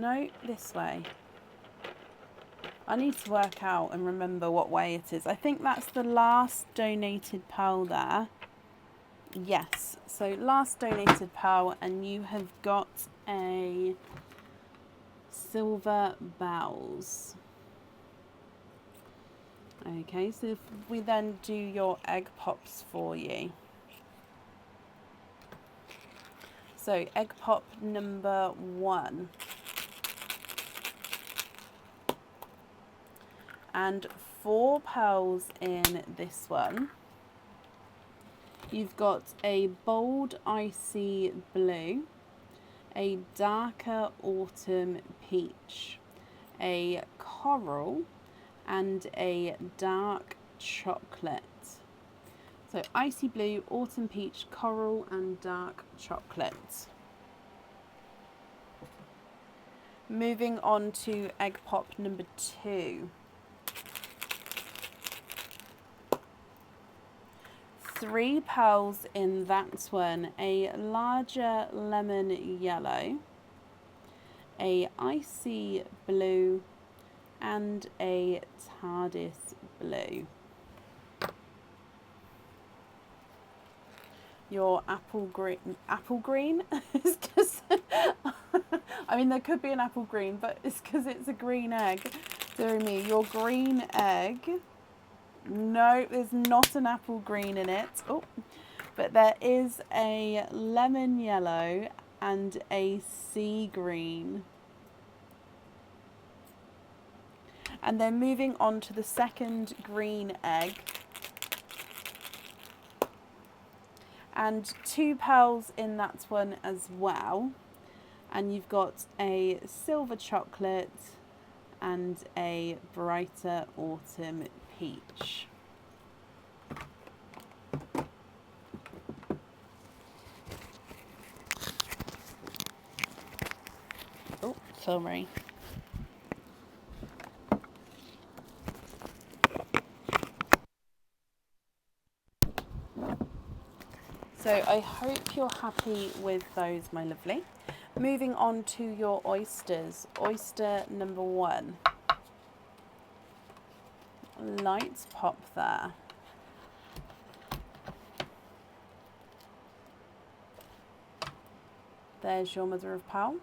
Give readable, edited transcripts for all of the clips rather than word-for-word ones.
No, this way. I need to work out and remember what way it is. I think that's the last donated pearl there. Yes, so last donated pearl, and you have got a silver bells. Okay, so if we then do your egg pops for you. So egg pop number 1. And 4 pearls in this one. You've got a bold icy blue, a darker autumn peach, a coral, and a dark chocolate. So icy blue, autumn peach, coral, and dark chocolate. Moving on to egg pop number 2. 3 pearls in that one, a larger lemon yellow, a icy blue, and a TARDIS blue. Your apple green is because I mean there could be an apple green, but it's because it's a green egg. Dear me, your green egg. No, there's not an apple green in it. Oh, but there is a lemon yellow and a sea green. And then moving on to the second green egg. And 2 pearls in that one as well. And you've got a silver chocolate and a brighter autumn peach. Oh, sorry. So I hope you're happy with those, my lovely. Moving on to your oysters. Oyster number 1. Lights pop there. There's your mother of pearl.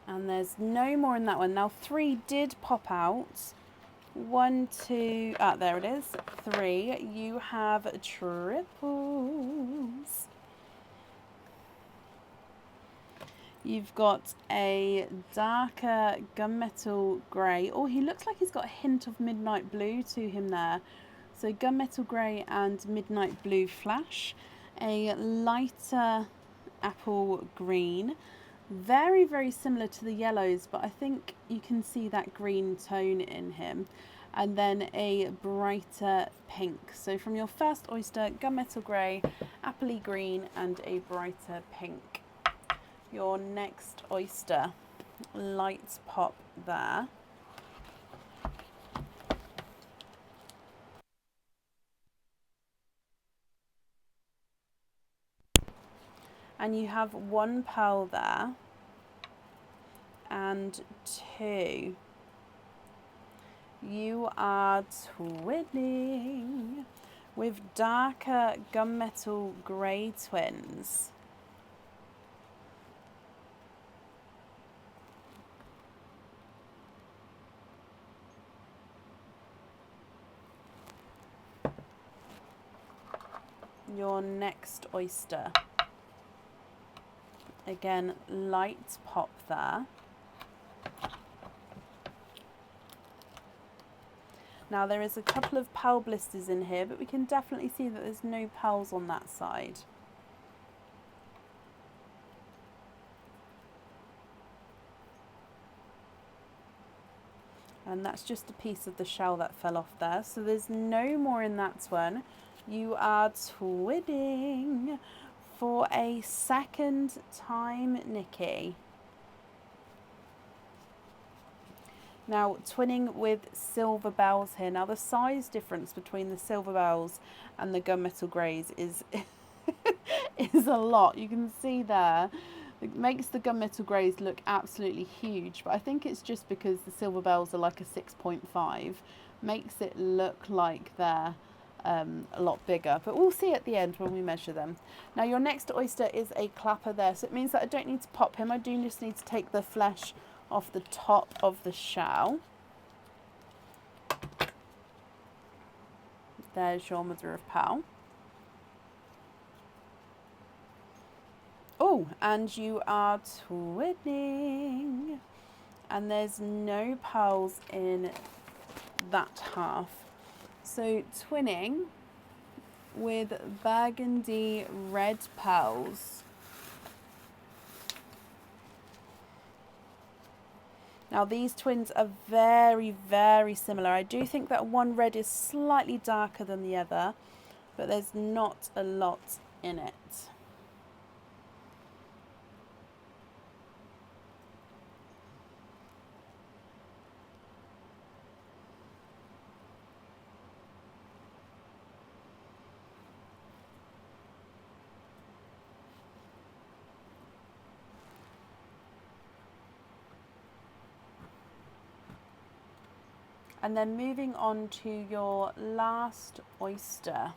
And there's no more in that one. Now 3 did pop out. 1, 2, there it is. 3. You have triples. You've got a darker gunmetal grey. Oh, he looks like he's got a hint of midnight blue to him there. So gunmetal grey and midnight blue flash. A lighter apple green. Very, very similar to the yellows, but I think you can see that green tone in him. And then a brighter pink. So from your first oyster, gunmetal grey, appley green, and a brighter pink. Your next oyster, lights pop there. And you have 1 pearl there and 2. You are twinning with darker gunmetal grey twins. Your next oyster. Again, light pop there. Now there is a couple of pearl blisters in here, but we can definitely see that there's no pearls on that side. And that's just a piece of the shell that fell off there. So there's no more in that one. You are twinning for a second time, Nikki. Now, twinning with silver bells here. Now, the size difference between the silver bells and the gunmetal greys is is a lot. You can see there. It makes the gunmetal greys look absolutely huge, but I think it's just because the silver bells are like a 6.5, makes it look like they're a lot bigger, but we'll see at the end when we measure them. Now, your next oyster is a clapper there, so it means that I don't need to pop him. I do just need to take the flesh off the top of the shell. There's your mother of pearl. Oh, and you are twinning, and there's no pearls in that half. So twinning with burgundy red pearls. Now, these twins are very, very similar. I do think that one red is slightly darker than the other, but there's not a lot in it. And then moving on to your last oyster.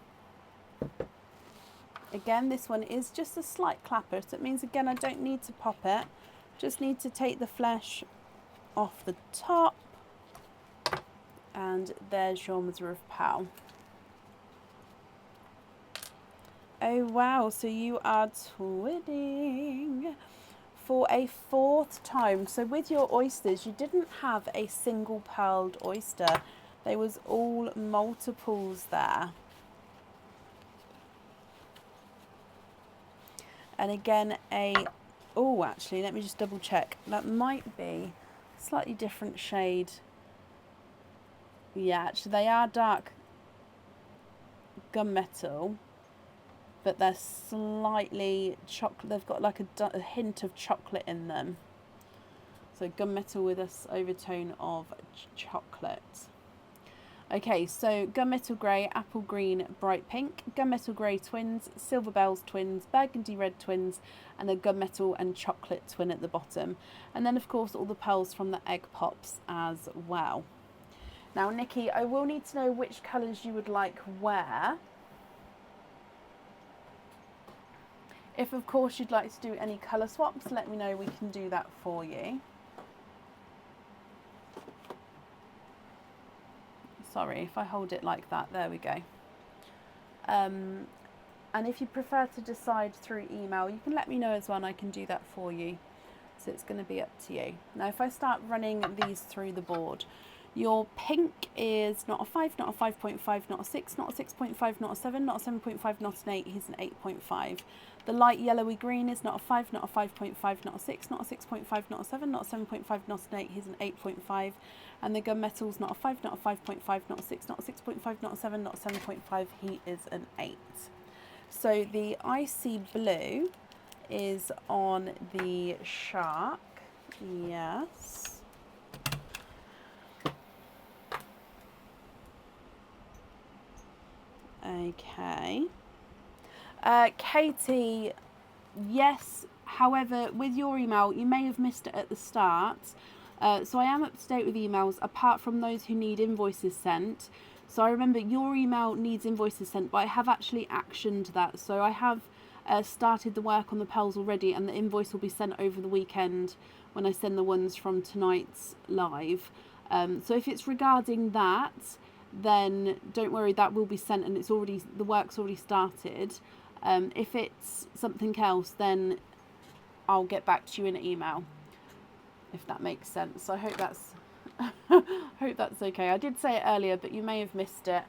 Again, this one is just a slight clapper, so it means again I don't need to pop it. Just need to take the flesh off the top. And there's your mother of pearl. Oh wow, so you are twinning for a fourth time. So with your oysters, you didn't have a single pearled oyster. There was all multiples there. And again, oh, actually, let me just double check. That might be a slightly different shade. Yeah, actually, they are dark gunmetal, but they're slightly chocolate. They've got like a hint of chocolate in them. So gunmetal with this overtone of chocolate. Okay, so gunmetal grey, apple green, bright pink, gunmetal grey twins, silver bells twins, burgundy red twins, and a gunmetal and chocolate twin at the bottom. And then, of course, all the pearls from the egg pops as well. Now, Nikki, I will need to know which colours you would like where. If, of course, you'd like to do any colour swaps, let me know. We can do that for you. Sorry, if I hold it like that, there we go. And if you prefer to decide through email, you can let me know as well, and I can do that for you. So it's going to be up to you. Now, if I start running these through the board, your pink is not a 5, not a 5.5, not a 6, not a 6.5, not a 7, not a 7.5, not an 8. He's an 8.5. The light yellowy green is not a 5, not a 5.5, not a 6, not a 6.5, not a 7, not a 7.5, not an 8. He's an 8.5. And the gunmetal's not a 5, not a 5.5, not a 6, not a 6.5, not a 7, not a 7.5. He is an 8. So the icy blue is on the shark. Yes. Okay. Katie, yes. However, with your email, you may have missed it at the start. So I am up to date with emails, apart from those who need invoices sent. So I remember your email needs invoices sent, but I have actually actioned that. So I have started the work on the pearls already, and the invoice will be sent over the weekend when I send the ones from tonight's live. So if it's regarding that, then don't worry, that will be sent, and the work's already started. If it's something else, then I'll get back to you in an email, if that makes sense. So I hope that's hope that's okay. I did say it earlier, but you may have missed it,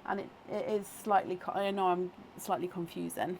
and it is slightly, I know I'm slightly confusing.